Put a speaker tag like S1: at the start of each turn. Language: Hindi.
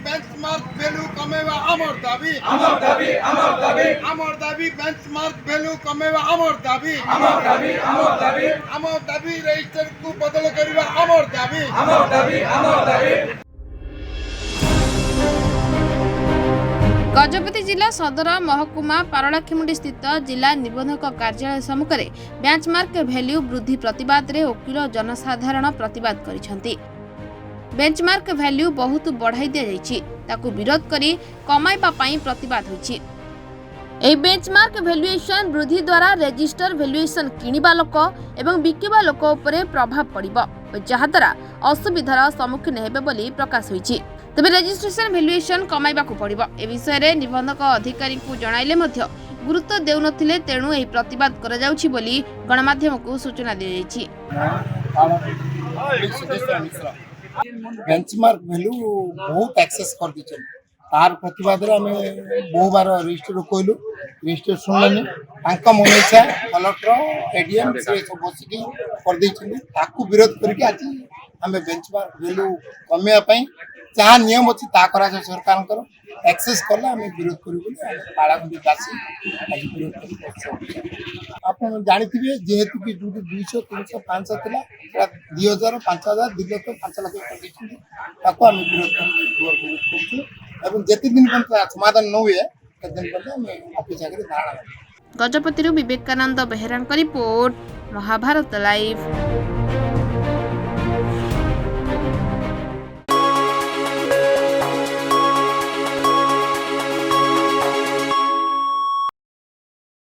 S1: বেঞ্চমার্ক ভ্যালু কমেবা আমার দাবি বেঞ্চমার্ক ভ্যালু কমেবা আমার দাবি রেজিস্টার কু বদল করিবা আমার দাবি
S2: गजपति जिला सदर महकुमा पारलाखेमुंडी स्थित जिला निबंधक कार्यालय सम्मुख में बेंचमार्क भैल्यू वृद्धि प्रतिवाद रे वकील जनसाधारण प्रतिवाद करिसेंती। बेंचमार्क भैल्यू बहुत बढ़ाई दिया जाइछि, ताकु विरोध करी कमाइबा पई प्रतिवाद होइछि। एही बेंचमार्क भैल्यूएशन वृद्धि द्वारा रजिस्टर भैल्यूएशन किनिबा लोक एवं बिकिबा लोक उपरे प्रभाव पड़िबो, जहाद्वारा असुविधार सम्मुखीन हेबे बोली प्रकाश होइछि। तबे रजिस्ट्रेशन भैल्यूएशन कमाइबाकू पड़िबो। ए विषय रे निबंधक अधिकारी को जणाइले मध्य गुरुत्व देउनथिले, तेणु एही प्रतिवाद करा जाउछि बोली गणमाध्यम को सूचना दिया जाइछि।
S3: बेंचमार्क वैल्यू बहुत एक्सेस कर दीचन तार प्रतिवाद रे हमें बहु बार रजिस्टर कहलु रजिस्टर सुनलानी तांका मनेछा कलेक्टर एडीएम से सब बसिकी कर दैछन ताकू विरोध करके आज हमें बेंचमार्क वैल्यू कमेया पई जहाँ नियम अच्छी ता करा सरकार एक्सेस कला आम विरोध करूँ पालाखंडी चाषी आज विरोध आप जानते जेहेतु कि जो 200 300 500 थी 2000 5000 2 लाख 5 लाख आम विरोध कर जिते दिन पर्यटन समाधान न हुए दिन पर्यटन ऑफिस आगे धारणा।
S2: Gajapati Vivekananda Behera report, Mahabharat live.